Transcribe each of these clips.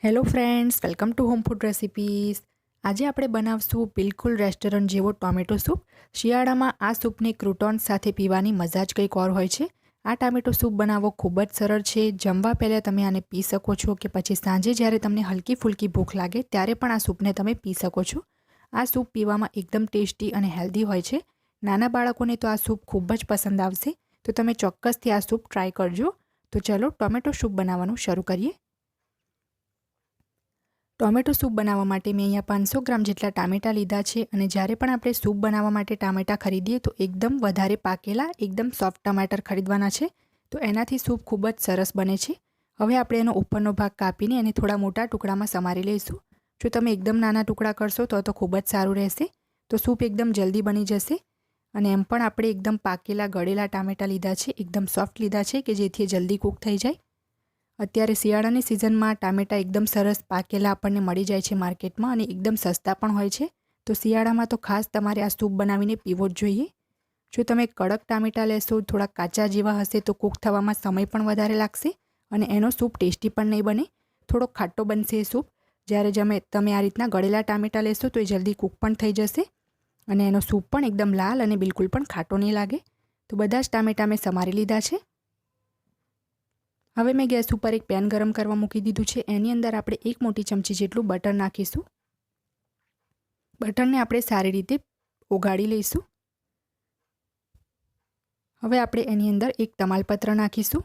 Hello friends, welcome to home food recipes. આજે આપણે બનાવશું બિલકુલ રેસ્ટોરન્ટ જેવો ટોમેટો સૂપ. શિયાળામાં આ સૂપને ક્રૂટોન્સ સાથે પીવાની મજા જ કંઈક ઓર હોય છે. આ ટામેટો સૂપ બનાવવો ખૂબ જ સરળ છે. જમવા પહેલાં તમે આને પી શકો છો કે પછી સાંજે જ્યારે તમને હલકી ફૂલકી ભૂખ લાગે ત્યારે પણ આ સૂપને તમે પી શકો છો. આ સૂપ પીવામાં એકદમ ટેસ્ટી અને હેલ્ધી હોય છે. નાના બાળકોને તો આ સૂપ ખૂબ જ પસંદ આવશે, તો તમે ચોક્કસથી આ સૂપ ટ્રાય કરજો. તો ચલો ટોમેટો સૂપ બનાવવાનું શરૂ કરીએ. ટોમેટો સૂપ બનાવવા માટે મેં અહીંયા 500 ગ્રામ જેટલા ટામેટાં લીધા છે. અને જ્યારે પણ આપણે સૂપ બનાવવા માટે ટામેટાં ખરીદીએ તો એકદમ વધારે પાકેલા, એકદમ સોફ્ટ ટમાટર ખરીદવાના છે, તો એનાથી સૂપ ખૂબ જ સરસ બને છે. હવે આપણે એનો ઉપરનો ભાગ કાપીને એને થોડા મોટા ટુકડામાં સમારી લઈશું. જો તમે એકદમ નાના ટુકડા કરશો તો ખૂબ જ સારું રહેશે, તો સૂપ એકદમ જલ્દી બની જશે. અને એમ પણ આપણે એકદમ પાકેલા ગળેલા ટામેટાં લીધા છે, એકદમ સોફ્ટ લીધા છે કે જેથી જલ્દી કૂક થઈ જાય. અત્યારે શિયાળાની સિઝનમાં ટામેટાં એકદમ સરસ પાકેલા આપણને મળી જાય છે માર્કેટમાં, અને એકદમ સસ્તા પણ હોય છે. તો શિયાળામાં તો ખાસ તમારે આ સૂપ બનાવીને પીવો જ જોઈએ. જો તમે કડક ટામેટાં લેશો, થોડા કાચા જેવા હશે તો કૂક થવામાં સમય પણ વધારે લાગશે અને એનો સૂપ ટેસ્ટી પણ નહીં બને. થોડો ખાટો બનશે એ સૂપ. જ્યારે તમે આ રીતના ગળેલા ટામેટાં લેશો તો એ જલ્દી કૂક પણ થઈ જશે અને એનો સૂપ પણ એકદમ લાલ અને બિલકુલ પણ ખાટો નહીં લાગે. તો બધા જ ટામેટાં મેં સમારી લીધા છે. હવે મેં ગેસ ઉપર એક પેન ગરમ કરવા મૂકી દીધું છે. એની અંદર આપણે 1 મોટી ચમચી જેટલું બટર નાખીશું. બટરને આપણે સારી રીતે ઓગાળી લઈશું. હવે આપણે એની અંદર એક તમાલપત્ર નાખીશું.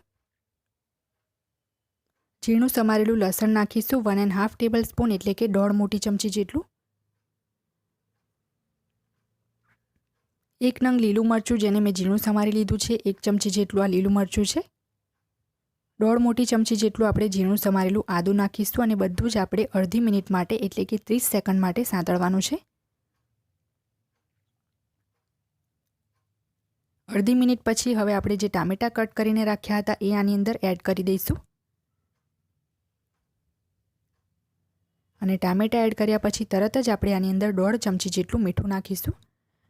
ઝીણું સમારેલું લસણ નાખીશું, 1.5 ટેબલ સ્પૂન એટલે કે 1.5 મોટી ચમચી જેટલું. 1 નંગ લીલું મરચું, જેને મેં ઝીણું સમારી લીધું છે. 1 ચમચી જેટલું આ લીલું મરચું છે. 1.5 મોટી ચમચી જેટલું આપણે ઝીણું સમારેલું આદું નાખીશું અને બધું જ આપણે અડધી મિનિટ માટે એટલે કે 30 સેકન્ડ માટે સાંતળવાનું છે. અડધી મિનિટ પછી હવે આપણે જે ટામેટાં કટ કરીને રાખ્યા હતા એ આની અંદર એડ કરી દઈશું. અને ટામેટાં એડ કર્યા પછી તરત જ આપણે આની અંદર 1.5 ચમચી જેટલું મીઠું નાખીશું.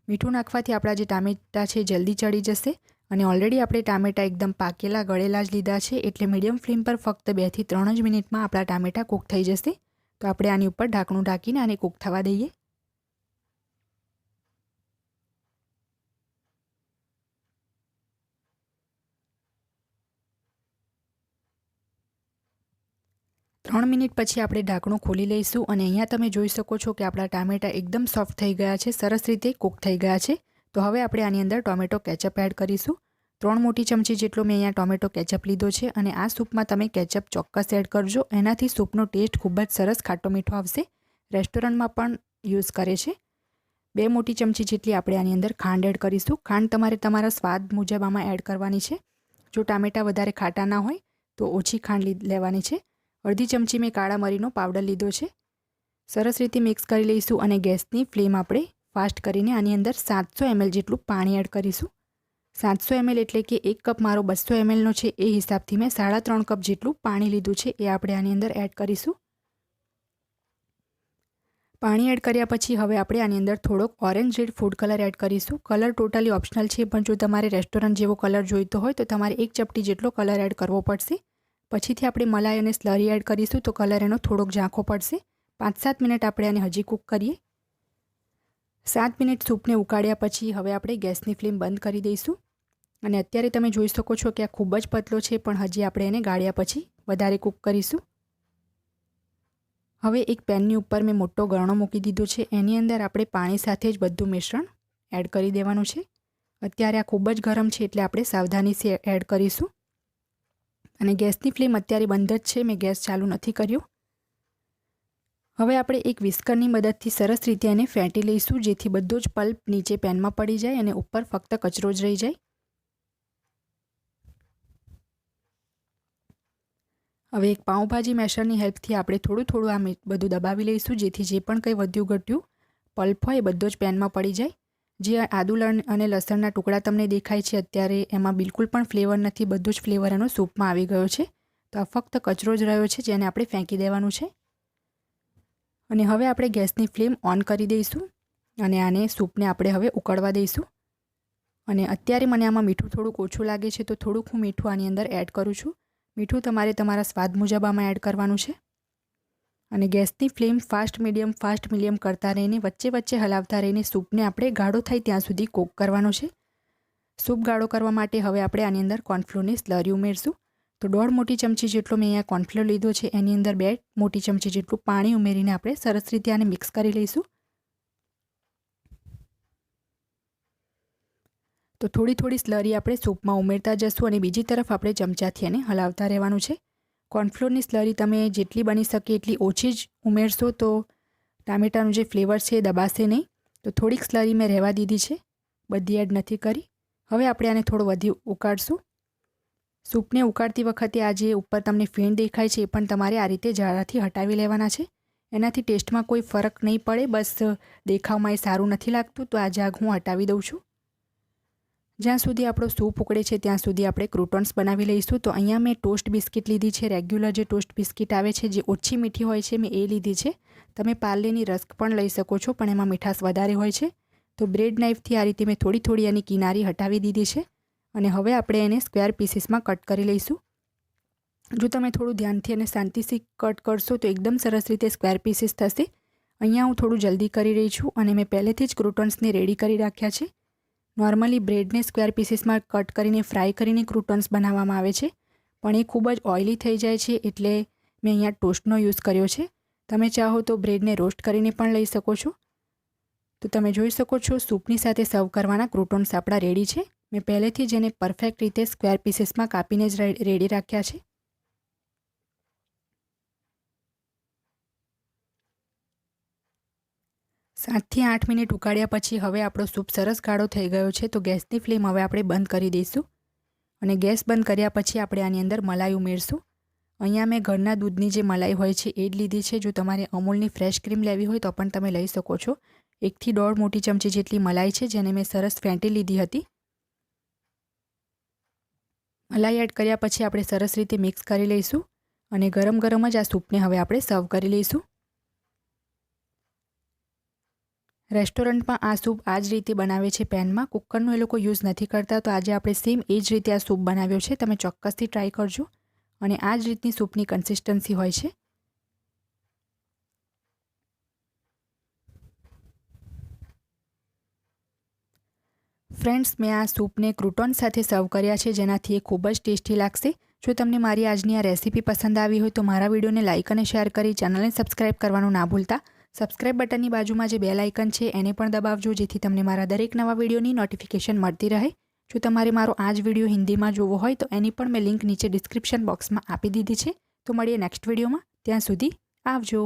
મીઠું નાખવાથી આપણા જે ટામેટાં છે જલ્દી ચડી જશે. અને ઓલરેડી આપણે ટામેટાં એકદમ પાકેલા ગળેલા જ લીધા છે, એટલે મીડિયમ ફ્લેમ પર ફક્ત 2 થી 3 જ મિનિટમાં આપણા ટામેટાં કૂક થઈ જશે. તો આપણે આની ઉપર ઢાંકણું ઢાંકીને આને કૂક થવા દઈએ. ત્રણ મિનિટ પછી આપણે ઢાંકણું ખોલી લઈશું અને અહીંયા તમે જોઈ શકો છો કે આપણા ટામેટાં એકદમ સોફ્ટ થઈ ગયા છે, સરસ રીતે કૂક થઈ ગયા છે. તો હવે આપણે આની અંદર ટોમેટો કેચઅપ એડ કરીશું. 3 મોટી ચમચી જેટલો મેં અહીંયા ટોમેટો કેચઅપ લીધો છે અને આ સૂપમાં તમે કેચઅપ ચોક્કસ એડ કરજો. એનાથી સૂપનો ટેસ્ટ ખૂબ જ સરસ ખાટો મીઠો આવશે. રેસ્ટોરન્ટમાં પણ યુઝ કરે છે. 2 મોટી ચમચી જેટલી આપણે આની અંદર ખાંડ એડ કરીશું. ખાંડ તમારે તમારા સ્વાદ મુજબ આમાં એડ કરવાની છે. જો ટામેટાં વધારે ખાટા ના હોય તો ઓછી ખાંડ લેવાની છે. અડધી ચમચી મેં કાળા મરીનો પાવડર લીધો છે. સરસ રીતે મિક્સ કરી લઈશું અને ગેસની ફ્લેમ આપણે ફાસ્ટ કરીને આની અંદર 700 ml જેટલું પાણી એડ કરીશું. 700 ml એટલે કે 1 કપ મારો 200 mlનો છે, એ હિસાબથી મેં 3.5 કપ જેટલું પાણી લીધું છે, એ આપણે આની અંદર એડ કરીશું. પાણી એડ કર્યા પછી હવે આપણે આની અંદર થોડોક orange red food colour add કરીશું. કલર ટોટલી ઓપ્શનલ છે, પણ જો તમારે રેસ્ટોરન્ટ જેવો કલર જોઈતો હોય તો તમારે 1 ચપટી જેટલો કલર એડ કરવો પડશે. પછીથી આપણે મલાઈ અને સ્લરી એડ કરીશું તો કલર એનો થોડોક ઝાંખો પડશે. 5-7 મિનિટ આપણે આને હજી કૂક કરીએ. 7 મિનિટ સૂપને ઉકાળ્યા પછી હવે આપણે ગેસની ફ્લેમ બંધ કરી દઈશું. અને અત્યારે તમે જોઈ શકો છો કે આ ખૂબ જ પતલો છે, પણ હજી આપણે એને ગાળ્યા પછી વધારે કૂક કરીશું. હવે એક પેનની ઉપર મેં મોટો ગરણો મૂકી દીધો છે. એની અંદર આપણે પાણી સાથે જ બધું મિશ્રણ એડ કરી દેવાનું છે. અત્યારે આ ખૂબ જ ગરમ છે એટલે આપણે સાવધાનીથી એડ કરીશું. અને ગેસની ફ્લેમ અત્યારે બંધ જ છે, મેં ગેસ ચાલુ નથી કર્યો. હવે આપણે એક વિસ્કરની મદદથી સરસ રીતે એને ફેંટી લઈશું, જેથી બધો જ પલ્પ નીચે પેનમાં પડી જાય અને ઉપર ફક્ત કચરો જ રહી જાય. હવે એક પાઉંભાજી મેશરની હેલ્પથી આપણે થોડું થોડું આ બધું દબાવી લઈશું, જેથી જે પણ કંઈ વધ્યું ઘટ્યું પલ્પ હોય એ બધો જ પેનમાં પડી જાય. જે આદુ અને લસણના ટુકડા તમને દેખાય છે અત્યારે, એમાં બિલકુલ પણ ફ્લેવર નથી, બધું જ ફ્લેવર એનો સૂપમાં આવી ગયો છે. તો આ ફક્ત કચરો જ રહ્યો છે, જેને આપણે ફેંકી દેવાનું છે. અને હવે આપણે ગેસની ફ્લેમ ઓન કરી દઈશું અને આને સૂપને આપણે હવે ઉકળવા દઈશું. અને અત્યારે મને આમાં મીઠું થોડુંક ઓછું લાગે છે, તો થોડુંક હું મીઠું આની અંદર એડ કરું છું. મીઠું તમારે તમારા સ્વાદ મુજબ આમાં એડ કરવાનું છે. અને ગેસની ફ્લેમ ફાસ્ટ મીડિયમ કરતા રહીને વચ્ચે વચ્ચે હલાવતા રહીને સૂપને આપણે ગાઢો થાય ત્યાં સુધી કૂક કરવાનો છે. સૂપ ગાઢો કરવા માટે હવે આપણે આની અંદર કોર્નફ્લોરની સ્લરી ઉમેરશું. તો 1.5 મોટી ચમચી જેટલો મેં અહીંયા કોર્નફ્લોર લીધો છે. એની અંદર 2 મોટી ચમચી જેટલું પાણી ઉમેરીને આપણે સરસ રીતે આને મિક્સ કરી લઈશું. તો થોડી સ્લરી આપણે સૂપમાં ઉમેરતા જશું અને બીજી તરફ આપણે ચમચાથી એને હલાવતા રહેવાનું છે. કોર્નફ્લોરની સ્લરી તમે જેટલી બની શકે એટલી ઓછી જ ઉમેરશો તો ટામેટાનું જે ફ્લેવર છે એ દબાશે નહીં. તો થોડીક સ્લરી મેં રહેવા દીધી છે, બધી એડ નથી કરી. હવે આપણે આને થોડો વધી ઉકાળશું. સૂપને ઉકાળતી વખતે આ જે ઉપર તમને ફીણ દેખાય છે એ પણ તમારે આ રીતે જાળાથી હટાવી લેવાના છે. એનાથી ટેસ્ટમાં કોઈ ફરક નહીં પડે, બસ દેખાવમાં એ સારું નથી લાગતું તો આ જાગ હું હટાવી દઉં છું. જ્યાં સુધી આપણો સૂપ ઉકળે છે ત્યાં સુધી આપણે ક્રૂટોન્સ બનાવી લઈશું. તો અહીંયા મેં ટોસ્ટ બિસ્કિટ લીધી છે. રેગ્યુલર જે ટોસ્ટ બિસ્કિટ આવે છે જે ઓછી મીઠી હોય છે મેં એ લીધી છે. તમે પાર્લેની રસ્ક પણ લઈ શકો છો, પણ એમાં મીઠાશ વધારે હોય છે. તો બ્રેડ નાઇફથી આ રીતે મેં થોડી એની કિનારી હટાવી દીધી છે અને હવે આપણે એને સ્ક્વેર પીસીસમાં કટ કરી લઈશું. જો તમે થોડું ધ્યાનથી અને શાંતિથી કટ કરશો તો એકદમ સરસ રીતે સ્ક્વેર પીસીસ થશે. અહીંયા હું થોડું જલ્દી કરી રહી છું અને મેં પહેલેથી જ ક્રૂટોન્સને રેડી કરી રાખ્યા છે. નોર્મલી બ્રેડને સ્ક્વેર પીસીસમાં કટ કરીને ફ્રાય કરીને ક્રૂટોન્સ બનાવવામાં આવે છે, પણ એ ખૂબ જ ઓઇલી થઈ જાય છે એટલે મેં અહીંયા ટોસ્ટનો યુઝ કર્યો છે. તમે ચાહો તો બ્રેડને રોસ્ટ કરીને પણ લઈ શકો છો. તો તમે જોઈ શકો છો સૂપની સાથે સર્વ કરવાના ક્રૂટોન્સ આપણા રેડી છે. મેં પહેલેથી જ એને પરફેક્ટ રીતે સ્ક્વેર પીસીસમાં કાપીને જ રેડી રાખ્યા છે. સાતથી 8 મિનિટ ઉકાળ્યા પછી હવે આપણો સૂપ સરસ ગાઢો થઈ ગયો છે. તો ગેસની ફ્લેમ હવે આપણે બંધ કરી દઈશું અને ગેસ બંધ કર્યા પછી આપણે આની અંદર મલાઈ ઉમેરશું. અહીંયા મેં ઘરના દૂધની જે મલાઈ હોય છે એ જ લીધી છે. જો તમારે અમૂલની ફ્રેશ ક્રીમ લેવી હોય તો પણ તમે લઈ શકો છો. 1 થી 1.5 મોટી ચમચી જેટલી મલાઈ છે જેને મેં સરસ ફેંટી લીધી હતી. મલાઈ એડ કર્યા પછી આપણે સરસ રીતે મિક્સ કરી લઈશું અને ગરમ જ આ સૂપને હવે આપણે સર્વ કરી લઈશું. રેસ્ટોરન્ટમાં આ સૂપ આ જ રીતે બનાવે છે પેનમાં. કુકરનો એ લોકો યુઝ નથી કરતા. તો આજે આપણે સેમ એ જ રીતે આ સૂપ બનાવ્યો છે. તમે ચોક્કસથી ટ્રાય કરજો અને આ જ રીતની સૂપની કન્સિસ્ટન્સી હોય છે. ફ્રેન્ડ્સ, મેં આ સૂપને ક્રૂટોન સાથે સર્વ કર્યા છે જેનાથી એ ખૂબ જ ટેસ્ટી લાગશે. જો તમને મારી આજની આ રેસીપી પસંદ આવી હોય તો મારા વિડીયોને લાઇક અને શેર કરી ચેનલને સબસ્ક્રાઇબ કરવાનું ના ભૂલતા. સબસ્ક્રાઇબ બટનની બાજુમાં જે બેલ આઇકન છે એને પણ દબાવજો જેથી તમને મારા દરેક નવા વિડીયોની નોટિફિકેશન મળતી રહે. જો તમારે મારો આ જ વિડીયો હિન્દીમાં જોવો હોય તો એની પણ મેં લિંક નીચે ડિસ્ક્રિપ્શન બોક્સમાં આપી દીધી છે. તો મળીએ નેક્સ્ટ વિડીયોમાં. ત્યાં સુધી આવજો.